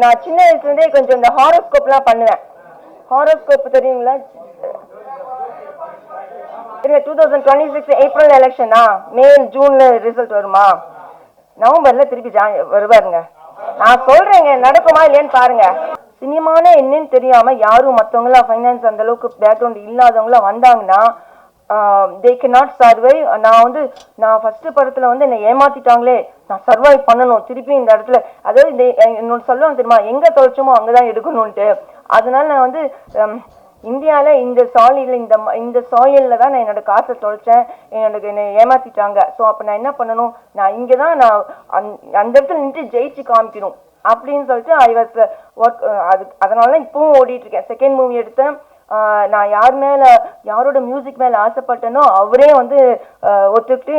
நான் சின்ன வயசுலேருந்தே கொஞ்சம் இந்த ஹாரோஸ்கோப்லாம் பண்ணுவேன். ஹாரோஸ்கோப் தெரியுங்களா? 2026 ஏப்ரல் எலெக்ஷனா, மே ஜூன்ல ரிசல்ட் வருமா, நவம்பர்ல திருப்பி வருவாருங்க. நான் சொல்றேங்க, நடக்குமா இல்லையான்னு பாருங்க. சினிமானே என்னன்னு தெரியாம யாரும் மற்றவங்களா ஃபைனான்ஸ் அந்த அளவுக்கு பேக்ரவுண்ட் இல்லாதவங்களா வந்தாங்கன்னா they cannot survive. நான் ஃபர்ஸ்ட் படத்துல என்னை ஏமாத்திட்டாங்களே, நான் சர்வைவ் பண்ணணும் திருப்பி இந்த இடத்துல. அதாவது என்னோட சொல்லுவாங்க தெரியுமா, எங்க தொலைச்சோமோ அங்கதான் எடுக்கணும்ட்டு. அதனால நான் இந்தியாவில் இந்த சாயலில் தான் நான் என்னோட காசை தொலைச்சேன், என்னை ஏமாத்திட்டாங்க. ஸோ அப்போ நான் என்ன பண்ணணும், நான் இங்கே தான் நான் அந்த இடத்துல நின்று ஜெயிச்சு காமிக்கணும் அப்படின்னு சொல்லிட்டு ஐ வாஸ் ஒர்க். அதனால தான் இப்பவும் ஓடிட்டு இருக்கேன். செகண்ட் மூவி எடுத்தேன். நான் யாரோட மியூசிக் மேலே ஆசைப்பட்டேனோ அவரே ஒத்துக்கிட்டு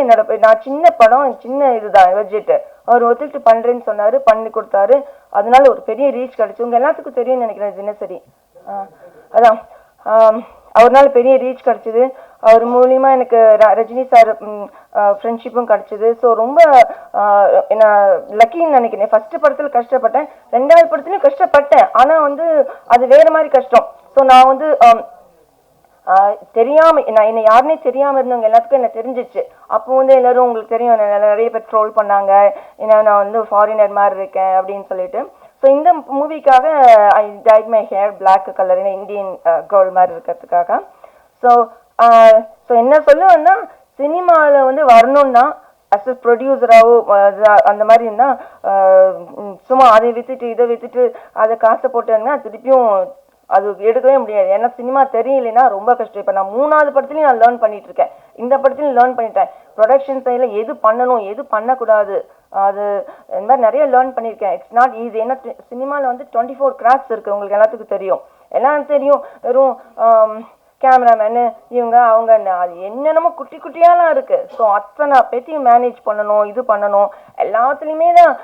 நான் சின்ன படம், சின்ன இதுதான் பட்ஜெட், அவர் ஒத்துக்கிட்டு பண்ணுறேன்னு சொன்னார், பண்ணி கொடுத்தாரு. அதனால ஒரு பெரிய ரீச் கிடச்சி. உங்கள் எல்லாத்துக்கும் தெரியும்னு நினைக்கிறேன் தினசரி. அதான் அவர்னால பெரிய ரீச் கிடச்சிது. அவர் மூலியமா எனக்கு ரஜினி சார் ஃப்ரெண்ட்ஷிப்பும் கிடச்சிது. ஸோ ரொம்ப நான் லக்கின்னு நினைக்கிறேன். ஃபர்ஸ்ட் படத்தில் கஷ்டப்பட்டேன், ரெண்டாவது படத்துலையும் கஷ்டப்பட்டேன். ஆனால் அது வேற மாதிரி கஷ்டம். ஸோ நான் தெரியாம என்னை யாருன்னே தெரியாம இருந்தவங்க எல்லாத்துக்கும் என்ன தெரிஞ்சிச்சு. அப்போ எல்லாரும் உங்களுக்கு தெரியும், நிறைய பேர் ட்ரோல் பண்ணாங்க, ஏன்னா நான் ஃபாரினர் மாதிரி இருக்கேன் அப்படின்னு சொல்லிட்டு. ஸோ இந்த மூவிக்காக I tied my hair black colour, Indian girl மாதிரி இருக்கிறதுக்காக. ஸோ என்ன சொல்லுவேன்னா, சினிமாவில் வரணும்னா அஸ் அ ப்ரொடியூசராகவோ அந்த மாதிரி இருந்தால் சும்மா அதை விற்றுட்டு இதை விற்றுட்டு அதை காசை போட்டாங்கன்னா திருப்பியும் அது எடுக்கவே முடியாது. ஏன்னா சினிமா தெரியலைன்னா ரொம்ப கஷ்டம். இப்போ நான் 3வது படத்துலையும் நான் லேர்ன் பண்ணிட்டு இருக்கேன், இந்த படத்துலையும் லேர்ன் பண்ணிட்டேன். ப்ரொடக்ஷன் சைடில் எது பண்ணணும் எது பண்ணக்கூடாது அது இந்த மாதிரி நிறைய லேர்ன் பண்ணியிருக்கேன். It's not easy. ஏன்னா சினிமாவில் 24 கிராஃப்ட்ஸ் இருக்குது, உங்களுக்கு எல்லாத்துக்கும் தெரியும். எல்லாம் தெரியும். வெறும் கேமராமேனு இவங்க அவங்க அது என்னென்னமோ குட்டி குட்டியாலாம் இருக்குது. ஸோ அத்தனை பேத்தையும் மேனேஜ் பண்ணணும், இது பண்ணணும். எல்லாத்துலேயுமே தான்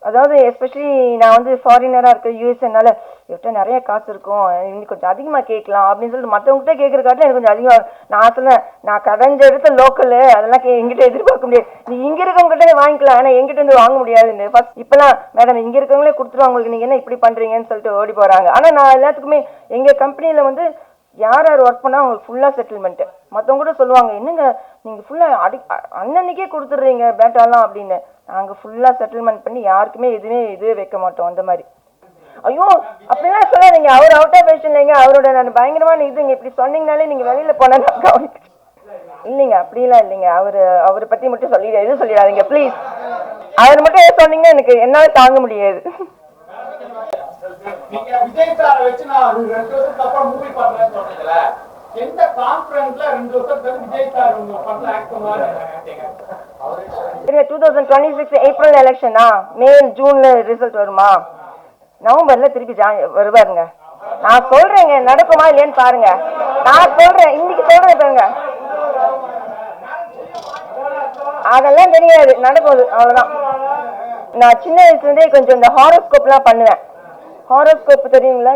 அதாவது எஸ்பெஷலி நான் ஃபாரினராக இருக்க யூஎஸ்என்னால இவர்கிட்ட நிறைய காசு இருக்கும், இன்னைக்கு கொஞ்சம் அதிகமாக கேட்கலாம் அப்படின்னு சொல்லிட்டு மற்றவங்ககிட்ட கேட்குற காட்டில் எனக்கு கொஞ்சம் அதிகமாக. நான் சொன்னேன், நான் கடைஞ்ச எடுத்த லோக்கலு அதெல்லாம் எங்கிட்ட எதிர்பார்க்க முடியாது, நீ இங்கே இருக்கவங்ககிட்ட வாங்கிக்கலாம், ஆனால் எங்கிட்ட வாங்க முடியாதுன்னு. ஃபர்ஸ்ட் இப்போலாம் மேடம் இங்கே இருக்கவங்களே கொடுத்துருவாங்க, உங்களுக்கு நீங்கள் என்ன இப்படி பண்ணுறீங்கன்னு சொல்லிட்டு ஓடி போகிறாங்க. ஆனால் நான் எல்லாத்துக்குமே எங்கள் கம்பெனியில் யார் ஒர்க் பண்ணால் அவங்களுக்கு ஃபுல்லாக செட்டில்மெண்ட்டு. மற்றவங்க கூட சொல்லுவாங்க, என்னங்க நீங்கள் ஃபுல்லாக அன்னன்னைக்கே கொடுத்துட்றீங்க பேட்டாலாம் அப்படின்னு. நாங்கள் ஃபுல்லாக செட்டில்மெண்ட் பண்ணி யாருக்குமே இதுவே வைக்க மாட்டோம் அந்த மாதிரி. ஐயோ அப்படிலாம் சொல்லாதீங்க, அவர் அவுட் ஆஃப் ஃபேஷன் இல்லைங்க, அவரோட நான் பயங்கரமான இதுங்க இப்படி சொன்னீங்கனாலே நீங்கள் வெளியில் போனால் இல்லைங்க, அப்படிலாம் இல்லைங்க. அவரை பற்றி மட்டும் எதுவும் சொல்லிடாதீங்க ப்ளீஸ். அவர் மட்டும் எது சொன்னீங்கன்னா எனக்கு என்னால் தாங்க முடியாது. நீங்க விஜய் சாரை வச்சு நான் 2 வருஷத்துக்கு அப்புறம் மூவி பண்றேன்னு சொன்னீங்கல, எந்த கான்ஃபரன்ஸ்ல 2 வருஷத்துக்கு விஜய் சார் உங்க படத்துல ஆக்ட் பண்ணுவாரு? 2026 ஏப்ரல் எலெக்ஷனா, மே ஜூன்ல ரிசல்ட் வருமா, நவம்பர்ல திருப்பி வருவாருங்க. நான் சொல்றேங்க, நடக்குமா இல்லையான்னு பாருங்க. நான் சொல்றேன், இன்னைக்கு சொல்றேன் பாருங்க. அதெல்லாம் தெரியாது, நடக்குது அவ்வளவுதான். நான் சின்ன வயசுலேருந்தே கொஞ்சம் இந்த ஹாரோஸ்கோப்லாம் பண்ணுவேன். ஹாரோஸ்கோப் தெரியுங்களா?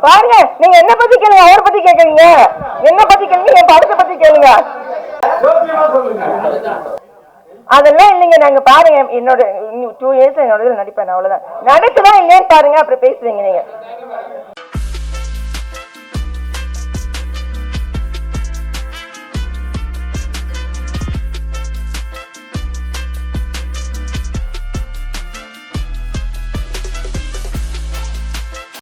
பாருங்க, நீங்க என்ன பத்தி கேளுங்க, அவரை பத்தி கேட்குறீங்க, என்ன பத்தி கேளுங்க, என் படத்தை பத்தி கேளுங்க. அதெல்லாம் இல்லைங்க. நாங்க பாருங்க, என்னோட 2 இயர்ஸ் என்னோட நடிப்பேன், அவ்வளவுதான். நடக்குதா இல்லையான்னு பாருங்க, அப்புறம் பேசுறீங்க நீங்க.